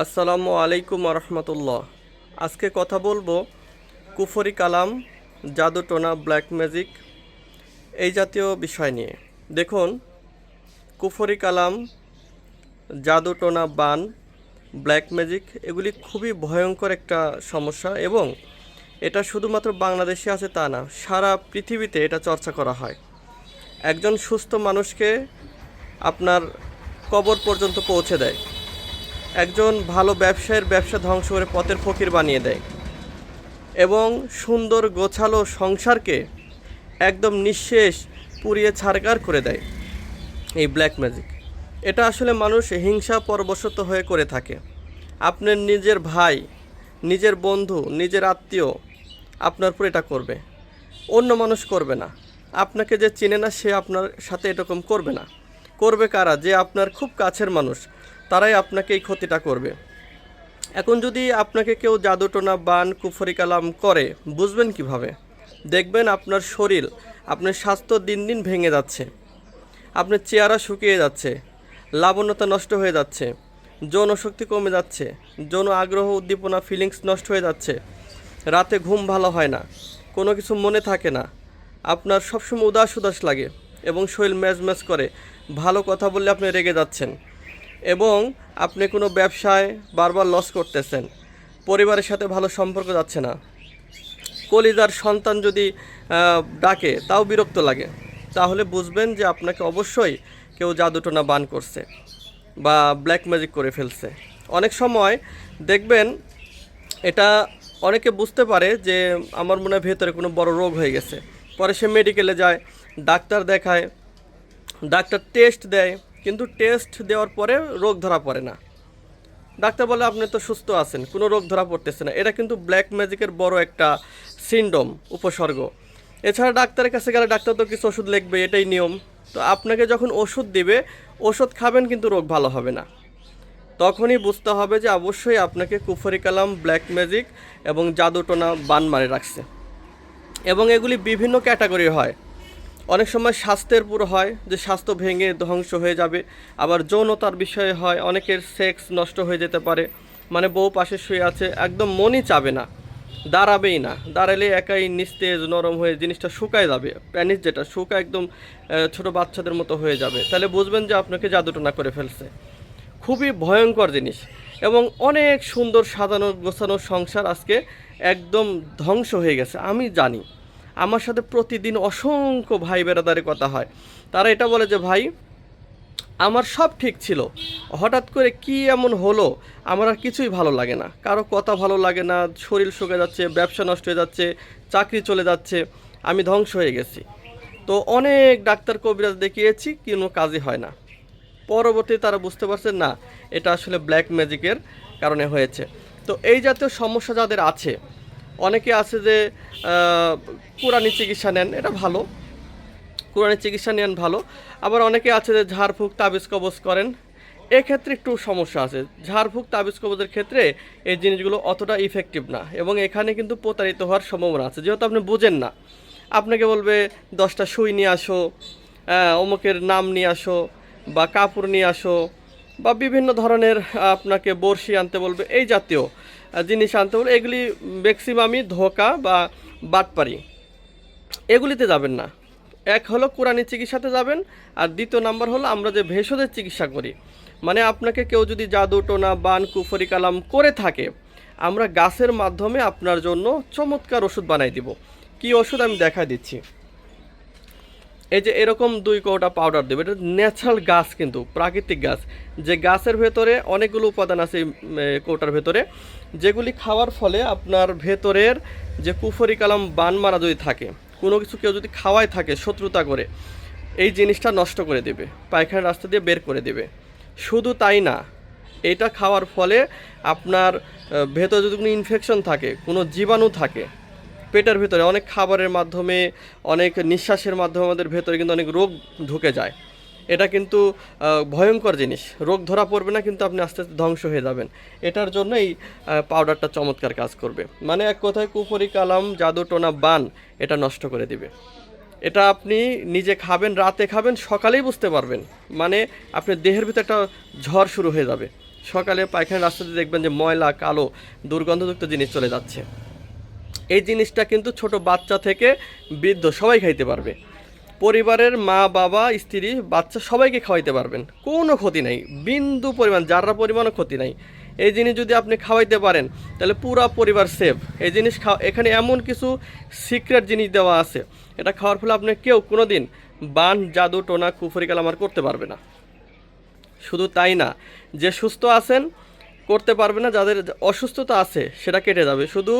আসসালামু আলাইকুম রহমতুল্লাহ। আজকে কথা বলবো কুফরি কালাম, জাদুটোনা, ব্ল্যাক ম্যাজিক এই জাতীয় বিষয় নিয়ে। দেখুন, কুফরি কালাম, জাদুটোনা, বান, ব্ল্যাক ম্যাজিক এগুলি খুবই ভয়ঙ্কর একটা সমস্যা, এবং এটা শুধুমাত্র বাংলাদেশে আছে তা না, সারা পৃথিবীতে এটা চর্চা করা হয়। একজন সুস্থ মানুষকে আপনার কবর পর্যন্ত পৌঁছে দেয়। একজন ভালো ব্যবসায়ীর ব্যবসা ধ্বংস করে পথের ফকির বানিয়ে দেয়, এবং সুন্দর গোছালো সংসারকে একদম নিঃশেষ পুড়িয়ে ছারকার করে দেয় এই ব্ল্যাক ম্যাজিক। এটা আসলে মানুষ হিংসা পরবশত হয়ে করে থাকে। আপনার নিজের ভাই, নিজের বন্ধু, নিজের আত্মীয় আপনার উপর এটা করবে, অন্য মানুষ করবে না। আপনাকে যে চিনে না সে আপনার সাথে এরকম করবে না। করবে কারা? যে আপনার খুব কাছের মানুষ, তারাই আপনাকে এই ক্ষতিটা করবে। এখন যদি আপনাকে কেউ জাদুটোনা, বান, কুফরি কালাম করে, বুঝবেন কিভাবে? দেখবেন আপনার শরীর, আপনার স্বাস্থ্য দিন দিন ভেঙে যাচ্ছে, আপনার চেহারা শুকিয়ে যাচ্ছে, লাবণ্যতা নষ্ট হয়ে যাচ্ছে, যৌন শক্তি কমে যাচ্ছে, যৌন আগ্রহ, উদ্দীপনা, ফিলিংস নষ্ট হয়ে যাচ্ছে, রাতে ঘুম ভালো হয় না, কোনো কিছু মনে থাকে না, আপনার সবসময় উদাস উদাস লাগে, এবং শরীর ম্যাজ ম্যাজ করে। ভালো কথা বললে আপনি রেগে যাচ্ছেন, এবং আপনি কোনো ব্যবসায় বারবার লস করতেছেন, পরিবারের সাথে ভালো সম্পর্ক যাচ্ছে না, কলিজার সন্তান যদি ডাকে তাও বিরক্ত লাগে, তাহলে বুঝবেন যে আপনাকে অবশ্যই কেউ জাদুটোনা, বান করছে বা ব্ল্যাক ম্যাজিক করে ফেলছে। অনেক সময় দেখবেন এটা অনেকে বুঝতে পারে যে আমার মনে হয় ভেতরে কোনো বড় রোগ হয়ে গেছে, পরে সে মেডিকেলে যায়, ডাক্তার দেখায়, ডাক্তার টেস্ট দেয়, কিন্তু টেস্ট দেওয়ার পরে রোগ ধরা পড়ে না। ডাক্তার বলে আপনি তো সুস্থ আছেন, কোনো রোগ ধরা পড়তেছে না। এটা কিন্তু ব্ল্যাক ম্যাজিকের বড় একটা সিনড্রোম, উপসর্গ। এছাড়া ডাক্তারের কাছে গেলে ডাক্তার তো কিছু ওষুধ লিখবে, এটাই নিয়ম। তো আপনাকে যখন ওষুধ দিবে, ওষুধ খাবেন কিন্তু রোগ ভালো হবে না। তখনই বুঝতে হবে যে অবশ্যই আপনাকে কুফরি কালাম, ব্ল্যাক ম্যাজিক এবং জাদুটোনা, বান মারে রাখছে। এবং এগুলি বিভিন্ন ক্যাটাগরি হয়। অনেক সময় স্বাস্থ্যের পুরো হয়, যে স্বাস্থ্য ভেঙে ধ্বংস হয়ে যাবে। আবার যৌনতার বিষয়ে হয়, অনেকের সেক্স নষ্ট হয়ে যেতে পারে, মানে বউ পাশে শুয়ে আছে, একদম মনই চাবে না, দাঁড়াবেই না, দাঁড়ালে একাই নিস্তেজ নরম হয়ে জিনিসটা শুকায় যাবে, প্যানিস যেটা শুকা একদম ছোট বাচ্চাদের মতো হয়ে যাবে, তাহলে বুঝবেন যে আপনাকে জাদুটোনা করে ফেলছে। খুবই ভয়ঙ্কর জিনিস। এবং অনেক সুন্দর সাজানো গোছানো সংসার আজকে একদম ধ্বংস হয়ে গেছে। আমি জানি, আমার সাথে প্রতিদিন অসংখ্য ভাই বেরাদারের কথা হয়। তারা এটা বলে যে ভাই, আমার সব ঠিক ছিল, হঠাৎ করে কি এমন হলো, আমার আর কিছুই ভালো লাগে না, কারো কথা ভালো লাগে না, শরীর শুকে যাচ্ছে, ব্যবসা নষ্ট হয়ে যাচ্ছে, চাকরি চলে যাচ্ছে, আমি ধ্বংস হয়ে গেছি। তো অনেক ডাক্তার কবিরাজ দেখিয়েছি, কোনো কাজই হয় না। পরবর্তী তারা বুঝতে পারছেন না, এটা আসলে ব্ল্যাক ম্যাজিকের কারণে হয়েছে। তো এই জাতীয় সমস্যা যাদের আছে, অনেকে আছে যে কোরআনি চিকিৎসা নেন, এটা ভালো, কোরআনি চিকিৎসা নেন ভালো। আবার অনেকে আছে যে ঝাড়ফুঁক, তাবিজ কবজ করেন, এক্ষেত্রে একটু সমস্যা আছে। ঝাড়ফুঁক, তাবিজ কবজের ক্ষেত্রে এই জিনিসগুলো অতটা ইফেক্টিভ না, এবং এখানে কিন্তু প্রতারিত হওয়ার সম্ভাবনা আছে, যেহেতু আপনি বুঝেন না। আপনাকে বলবে 10টা সুই নিয়ে আসো, অমুকের নাম নিয়ে আসো, বা কাপড় নিয়ে আসো, বা বিভিন্ন ধরনের আপনাকে বড়শি আনতে বলবে, এই জাতীয় জিনিস আনতে বলবে। এগুলি ম্যাক্সিমামই ধোঁকা বা বাটপারি, এগুলিতে যাবেন না। এক হলো কোরআনি চিকিৎসাতে যাবেন, আর দ্বিতীয় নাম্বার হলো আমরা যে ভেষজের চিকিৎসা করি। মানে আপনাকে কেউ যদি জাদু টোনা, বান, কুফরি কালাম করে থাকে, আমরা গাছের মাধ্যমে আপনার জন্য চমৎকার ওষুধ বানাই দিব। কি ওষুধ আমি দেখাই দিচ্ছি। এই যে এরকম 2 কৌটা পাউডার দেবে, এটা ন্যাচারাল গাছ, কিন্তু প্রাকৃতিক গাছ, যে গাছের ভেতরে অনেকগুলো উপাদান আছে এই কৌটার ভেতরে, যেগুলি খাওয়ার ফলে আপনার ভেতরের যে কুফরি কালাম, বান মারা যদি থাকে, কোনো কিছু কেউ যদি খাওয়ায় থাকে শত্রুতা করে, এই জিনিসটা নষ্ট করে দেবে, পায়খানার রাস্তা দিয়ে বের করে দেবে। শুধু তাই না, এটা খাওয়ার ফলে আপনার ভেতরে যদি কোনো ইনফেকশন থাকে, কোনো জীবাণু থাকে পেটের ভেতরে, অনেক খাবারের মাধ্যমে, অনেক নিঃশ্বাসের মাধ্যমে আমাদের ভেতরে কিন্তু অনেক রোগ ঢুকে যায়। এটা কিন্তু ভয়ঙ্কর জিনিস। রোগ ধরা পড়বে না, কিন্তু আপনি আস্তে আস্তে ধ্বংস হয়ে যাবেন। এটার জন্য এই পাউডারটা চমৎকার কাজ করবে। মানে এক কথায় কুফরি কালাম, জাদু টোনা, বান এটা নষ্ট করে দিবে। এটা আপনি নিজে খাবেন, রাতে খাবেন, সকালেই বুঝতে পারবেন। মানে আপনার দেহের ভিতরে একটা ঝড় শুরু হয়ে যাবে, সকালে পায়খানা রাস্তাতে দেখবেন যে ময়লা কালো দুর্গন্ধযুক্ত জিনিস চলে যাচ্ছে। এই জিনিসটা কিন্তু ছোট বাচ্চা থেকে বৃদ্ধ সবাই খাইতে পারবে। পরিবারের মা বাবা স্ত্রী বাচ্চা সবাইকে খাওয়াইতে পারবেন, কোনো ক্ষতি নাই, বিন্দু পরিমাণ যারা পরিমাণও ক্ষতি নাই। এই জিনিস যদি আপনি খাওয়াইতে পারেন তাহলে পুরা পরিবার সেফ। এই জিনিস এখানে এমন কিছু সিক্রেট জিনিস দেওয়া আছে, এটা খাওয়ার ফলে আপনি কেউ কোনো দিন বান জাদু টোনা কুফরি কালাম আর করতে পারবে না। শুধু তাই না, যে সুস্থ আছেন করতে পারবে না, যাদের অসুস্থতা আছে সেটা কেটে যাবে। শুধু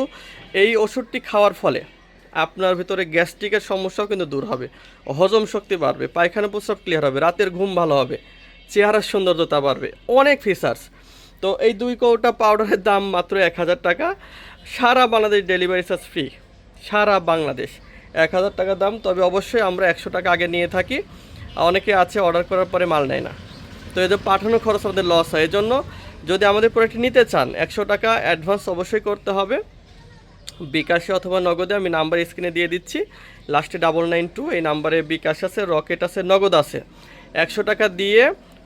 এই ওষুধটি খাওয়ার ফলে আপনার ভিতরে গ্যাস্ট্রিকের সমস্যাও কিন্তু দূর হবে, হজম শক্তি বাড়বে, পায়খানা প্রস্রাব ক্লিয়ার হবে, রাতের ঘুম ভালো হবে, চেহারার সৌন্দর্যতা বাড়বে, অনেক ফিচার্স। তো এই 2 কৌটা পাউডারের দাম মাত্র 1000 টাকা। সারা বাংলাদেশ ডেলিভারি চার্জ ফ্রি, সারা বাংলাদেশ 1000 টাকা দাম। তবে অবশ্যই আমরা 100 টাকা আগে নিয়ে থাকি, অনেকে আছে অর্ডার করার পরে মাল নেয় না, তো এদের পাঠানো খরচ আমাদের লস হয়। এই জন্য যদি আমাদের প্রোডাক্টটি নিতে চান 100 টাকা অ্যাডভান্স অবশ্যই করতে হবে, বিকাশে অথবা নগদে। আমি নাম্বার স্ক্রিনে দিয়ে দিচ্ছি, লাস্টে 992, এই নাম্বারে বিকাশ আছে, রকেট আছে, নগদ আছে। 100 টাকা দিয়ে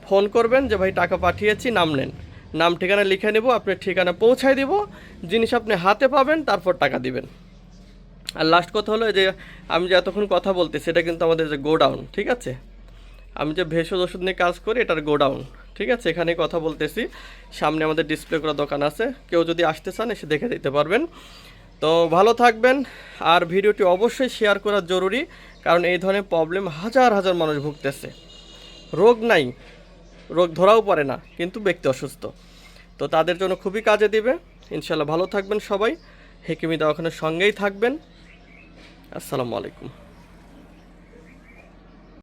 ফোন করবেন যে ভাই টাকা পাঠিয়েছি, নাম নেন, নাম ঠিকানা লিখে নেব, আপনার ঠিকানা পৌঁছায় দিব, জিনিস আপনি হাতে পাবেন, তারপর টাকা দিবেন। আর লাস্ট কথা হলো যে আমি যে এতক্ষণ কথা বলতেছি এটা কিন্তু আমাদের যে গোডাউন, ঠিক আছে, আমি যে ভেষজ ওষুধ নিয়ে কাজ করি এটার গোডাউন, ঠিক আছে, এখানে কথা বলতেছি। সামনে আমাদের ডিসপ্লে করা দোকান আছে, কেউ যদি আসতে চান এসে দেখে দিতে পারবেন। তো ভালো থাকবেন, আর ভিডিওটি অবশ্যই শেয়ার করা জরুরি, কারণ এই ধরনের প্রবলেম হাজার হাজার মানুষ ভুগতেছে। রোগ নাই, রোগ ধরাও পড়ে না, কিন্তু ব্যক্তি অসুস্থ, তো তাদের জন্য খুবই কাজে দিবে। ইনশাল্লাহ ভালো থাকবেন সবাই, হেকিমি দওয়াখানার সঙ্গেই থাকবেন। আসসালামু আলাইকুম।